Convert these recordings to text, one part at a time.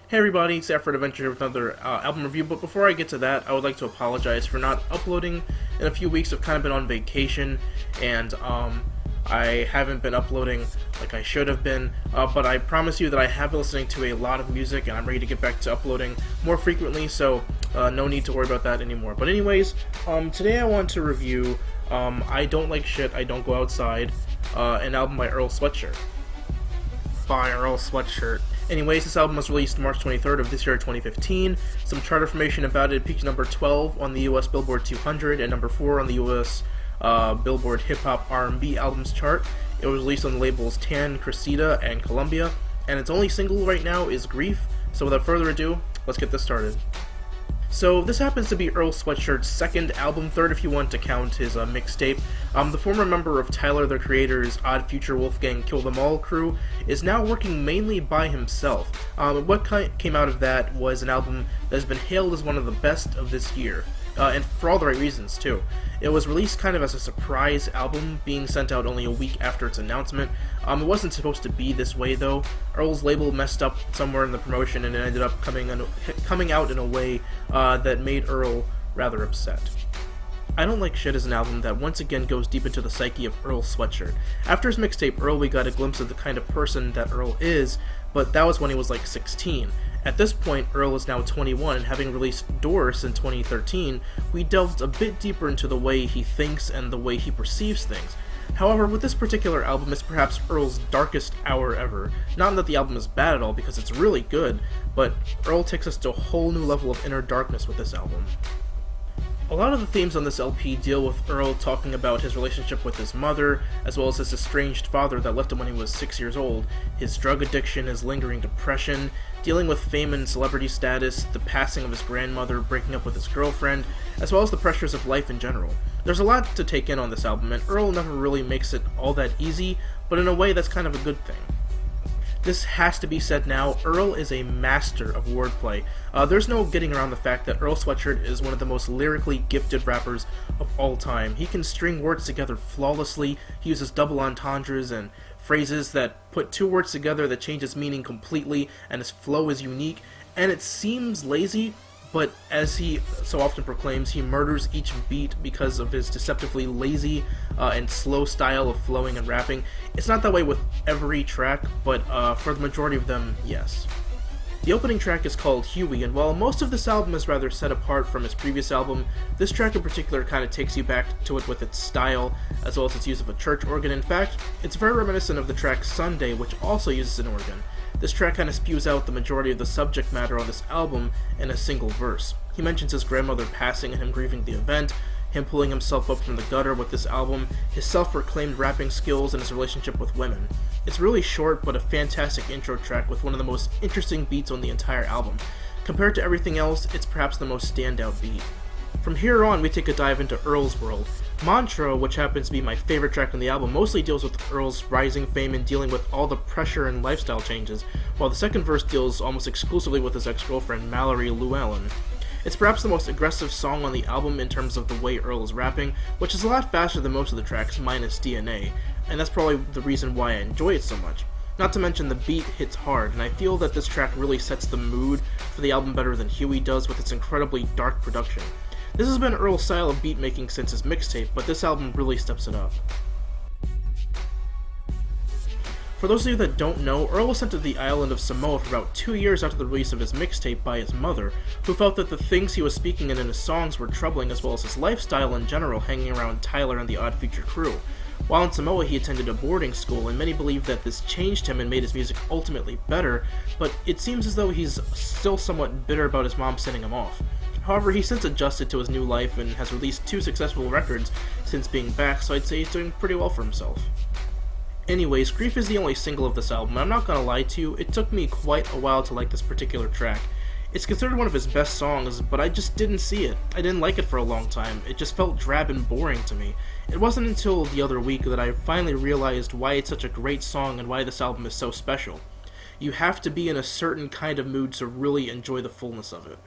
Hey everybody, it's Effort Adventure here with another album review, but before I get to that, I would like to apologize for not uploading in a few weeks. I've kind of been on vacation, and I haven't been uploading like I should have been, but I promise you that I have been listening to a lot of music, and I'm ready to get back to uploading more frequently, so no need to worry about that anymore. But anyways, today I want to review I Don't Like Shit, I Don't Go Outside, an album by Earl Sweatshirt. By Earl Sweatshirt. Anyways, this album was released March 23rd of this year, 2015. Some chart information about it: peaked number 12 on the US Billboard 200 and number 4 on the US Billboard Hip Hop R&B Albums chart. It was released on the labels Tan, Cressida, and Columbia, and its only single right now is Grief. So without further ado, let's get this started. So this happens to be Earl Sweatshirt's second album, third if you want to count his mixtape. The former member of Tyler, the Creator's Odd Future Wolfgang Kill Them All crew is now working mainly by himself. What came out of that was an album that has been hailed as one of the best of this year. And for all the right reasons, too. It was released kind of as a surprise album, being sent out only a week after its announcement. It wasn't supposed to be this way, though. Earl's label messed up somewhere in the promotion, and it ended up coming out in a way that made Earl rather upset. I Don't Like Shit is an album that once again goes deep into the psyche of Earl Sweatshirt. After his mixtape Earl, we got a glimpse of the kind of person that Earl is, but that was when he was like 16. At this point, Earl is now 21, and having released Doris in 2013, we delved a bit deeper into the way he thinks and the way he perceives things. However, with this particular album, it's perhaps Earl's darkest hour ever. Not that the album is bad at all, because it's really good, but Earl takes us to a whole new level of inner darkness with this album. A lot of the themes on this LP deal with Earl talking about his relationship with his mother, as well as his estranged father that left him when he was 6 years old, his drug addiction, his lingering depression, dealing with fame and celebrity status, the passing of his grandmother, breaking up with his girlfriend, as well as the pressures of life in general. There's a lot to take in on this album, and Earl never really makes it all that easy, but in a way that's kind of a good thing. This has to be said now, Earl is a master of wordplay. There's no getting around the fact that Earl Sweatshirt is one of the most lyrically gifted rappers of all time. He can string words together flawlessly, he uses double entendres and phrases that put two words together that changes meaning completely, and his flow is unique, and it seems lazy, but as he so often proclaims, he murders each beat because of his deceptively lazy and slow style of flowing and rapping. It's not that way with every track, but for the majority of them, yes. The opening track is called Huey, and while most of this album is rather set apart from his previous album, this track in particular kind of takes you back to it with its style, as well as its use of a church organ. In fact, it's very reminiscent of the track Sunday, which also uses an organ. This track kind of spews out the majority of the subject matter on this album in a single verse. He mentions his grandmother passing and him grieving the event, him pulling himself up from the gutter with this album, his self-proclaimed rapping skills, and his relationship with women. It's really short, but a fantastic intro track with one of the most interesting beats on the entire album. Compared to everything else, it's perhaps the most standout beat. From here on, we take a dive into Earl's world. Mantra, which happens to be my favorite track on the album, mostly deals with Earl's rising fame and dealing with all the pressure and lifestyle changes, while the second verse deals almost exclusively with his ex-girlfriend, Mallory Llewellyn. It's perhaps the most aggressive song on the album in terms of the way Earl is rapping, which is a lot faster than most of the tracks minus DNA, and that's probably the reason why I enjoy it so much. Not to mention the beat hits hard, and I feel that this track really sets the mood for the album better than Huey does with its incredibly dark production. This has been Earl's style of beat making since his mixtape, but this album really steps it up. For those of you that don't know, Earl was sent to the island of Samoa for about 2 years after the release of his mixtape by his mother, who felt that the things he was speaking in his songs were troubling, as well as his lifestyle in general hanging around Tyler and the Odd Future crew. While in Samoa, he attended a boarding school, and many believe that this changed him and made his music ultimately better, but it seems as though he's still somewhat bitter about his mom sending him off. However, he's since adjusted to his new life and has released 2 successful records since being back, so I'd say he's doing pretty well for himself. Anyways, Grief is the only single of this album, and I'm not gonna lie to you, it took me quite a while to like this particular track. It's considered one of his best songs, but I just didn't see it. I didn't like it for a long time. It just felt drab and boring to me. It wasn't until the other week that I finally realized why it's such a great song and why this album is so special. You have to be in a certain kind of mood to really enjoy the fullness of it.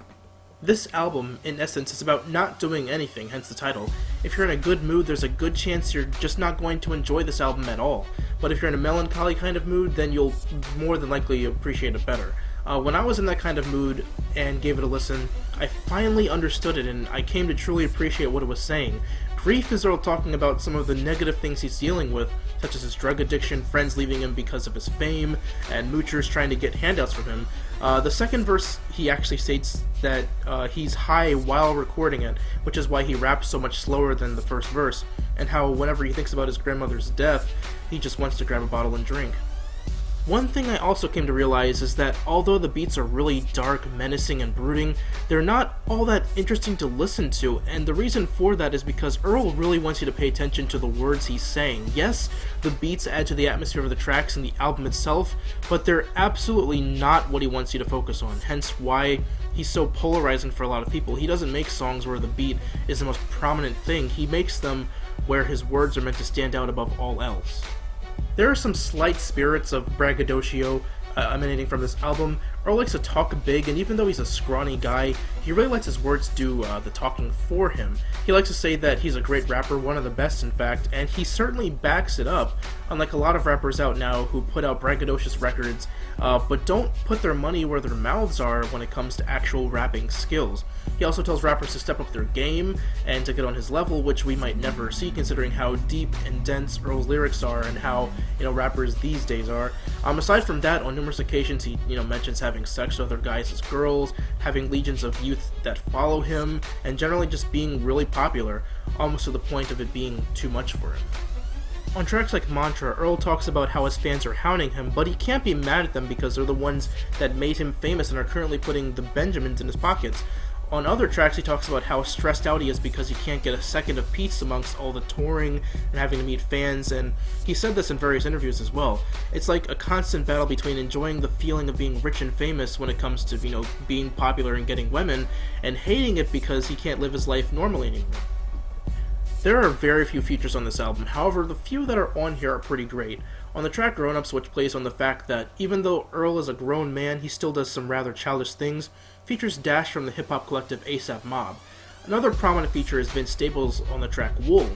This album, in essence, is about not doing anything, hence the title. If you're in a good mood, there's a good chance you're just not going to enjoy this album at all. But if you're in a melancholy kind of mood, then you'll more than likely appreciate it better. When I was in that kind of mood and gave it a listen, I finally understood it and I came to truly appreciate what it was saying. Grief is Earl talking about some of the negative things he's dealing with, such as his drug addiction, friends leaving him because of his fame, and moochers trying to get handouts from him. The second verse, he actually states that he's high while recording it, which is why he raps so much slower than the first verse, and how whenever he thinks about his grandmother's death, he just wants to grab a bottle and drink. One thing I also came to realize is that although the beats are really dark, menacing, and brooding, they're not all that interesting to listen to, and the reason for that is because Earl really wants you to pay attention to the words he's saying. Yes, the beats add to the atmosphere of the tracks and the album itself, but they're absolutely not what he wants you to focus on, hence why he's so polarizing for a lot of people. He doesn't make songs where the beat is the most prominent thing, he makes them where his words are meant to stand out above all else. There are some slight spirits of braggadocio emanating from this album. Earl likes to talk big, and even though he's a scrawny guy, he really lets his words do the talking for him. He likes to say that he's a great rapper, one of the best in fact, and he certainly backs it up, unlike a lot of rappers out now who put out braggadocious records, but don't put their money where their mouths are when it comes to actual rapping skills. He also tells rappers to step up their game and to get on his level, which we might never see considering how deep and dense Earl's lyrics are and how, rappers these days are. Aside from that, on numerous occasions he, mentions having sex with other guys as girls, having legions of youth that follow him, and generally just being really popular, almost to the point of it being too much for him. On tracks like Mantra, Earl talks about how his fans are hounding him, but he can't be mad at them because they're the ones that made him famous and are currently putting the Benjamins in his pockets. On other tracks, he talks about how stressed out he is because he can't get a second of peace amongst all the touring and having to meet fans, and he said this in various interviews as well. It's like a constant battle between enjoying the feeling of being rich and famous when it comes to, being popular and getting women, and hating it because he can't live his life normally anymore. There are very few features on this album, however, the few that are on here are pretty great. On the track Grown Ups, which plays on the fact that even though Earl is a grown man, he still does some rather childish things, features Dash from the hip-hop collective ASAP Mob. Another prominent feature is Vince Staples on the track Wool.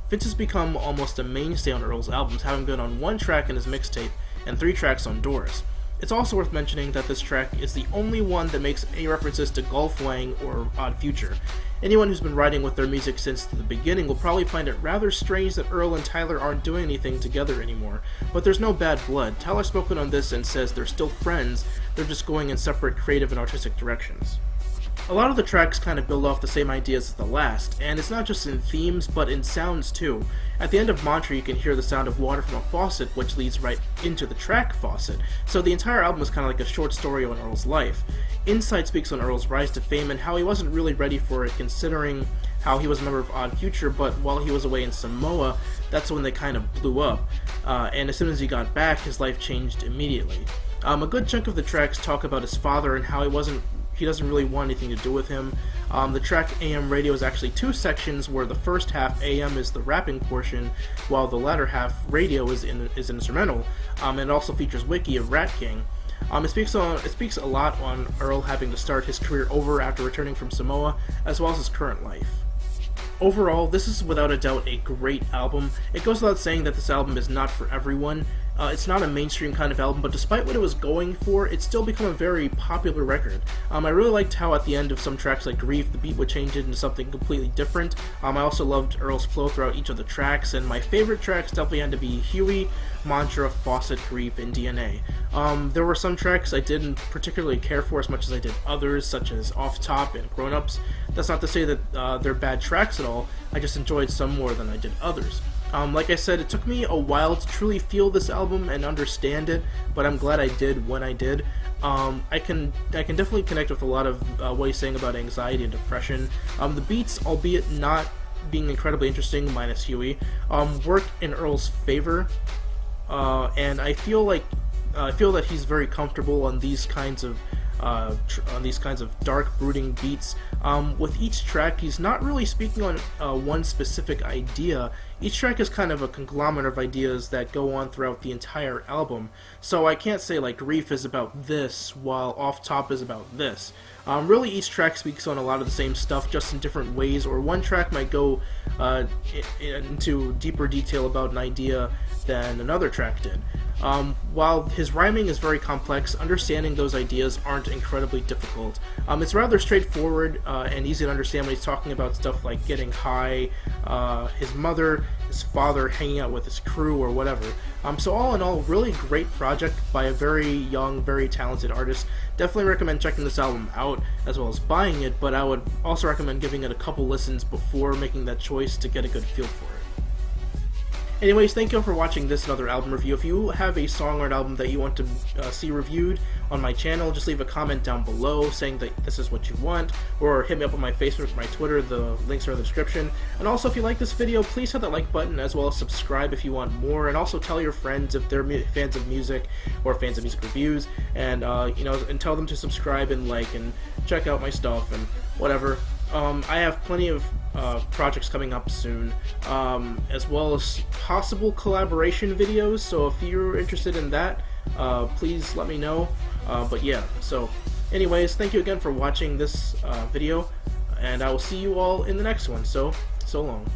Vince has become almost a mainstay on Earl's albums, having been on one track in his mixtape and 3 tracks on Doors. It's also worth mentioning that this track is the only one that makes any references to Gulf Wang or Odd Future. Anyone who's been writing with their music since the beginning will probably find it rather strange that Earl and Tyler aren't doing anything together anymore, but there's no bad blood. Tyler's spoken on this and says they're still friends, they're just going in separate creative and artistic directions. A lot of the tracks kind of build off the same ideas as the last, and it's not just in themes, but in sounds too. At the end of Mantra, you can hear the sound of water from a faucet, which leads right into the track Faucet, so the entire album is kind of like a short story on Earl's life. Inside speaks on Earl's rise to fame and how he wasn't really ready for it considering how he was a member of Odd Future, but while he was away in Samoa, that's when they kind of blew up, and as soon as he got back, his life changed immediately. A good chunk of the tracks talk about his father and how he doesn't really want anything to do with him. The track AM Radio is actually 2 sections where the first half AM is the rapping portion while the latter half radio is instrumental, and it also features Wiki of Rat King. It speaks a lot on Earl having to start his career over after returning from Samoa, as well as his current life. Overall, this is without a doubt a great album. It goes without saying that this album is not for everyone. It's not a mainstream kind of album, but despite what it was going for, it's still become a very popular record. I really liked how at the end of some tracks like Grief, the beat would change it into something completely different. I also loved Earl's flow throughout each of the tracks, and my favorite tracks definitely had to be Huey, Mantra, Faucet, Grief, and DNA. There were some tracks I didn't particularly care for as much as I did others, such as Off Top and Grown Ups. That's not to say that they're bad tracks at all, I just enjoyed some more than I did others. Like I said, it took me a while to truly feel this album and understand it, but I'm glad I did when I did. I can definitely connect with a lot of what he's saying about anxiety and depression. The beats, albeit not being incredibly interesting, minus Huey, work in Earl's favor, and I feel that he's very comfortable on these kinds of dark, brooding beats. With each track, he's not really speaking on one specific idea. Each track is kind of a conglomerate of ideas that go on throughout the entire album. So I can't say like Grief is about this, while Off Top is about this. Really, each track speaks on a lot of the same stuff, just in different ways, or one track might go into deeper detail about an idea than another track did. While his rhyming is very complex, understanding those ideas aren't incredibly difficult. It's rather straightforward and easy to understand when he's talking about stuff like getting high, his mother, his father, hanging out with his crew, or whatever. So all in all, really great project by a very young, very talented artist. Definitely recommend checking this album out as well as buying it, but I would also recommend giving it a couple listens before making that choice to get a good feel for it. Anyways, thank you all for watching this and other album review. If you have a song or an album that you want to see reviewed on my channel, just leave a comment down below saying that this is what you want, or hit me up on my Facebook or my Twitter. The links are in the description. And also, if you like this video, please hit that like button, as well as subscribe if you want more, and also tell your friends if they're fans of music or fans of music reviews, and and tell them to subscribe and like and check out my stuff and whatever. I have plenty of projects coming up soon, as well as possible collaboration videos, so if you're interested in that, please let me know. But yeah, so anyways, thank you again for watching this video, and I will see you all in the next one, so long.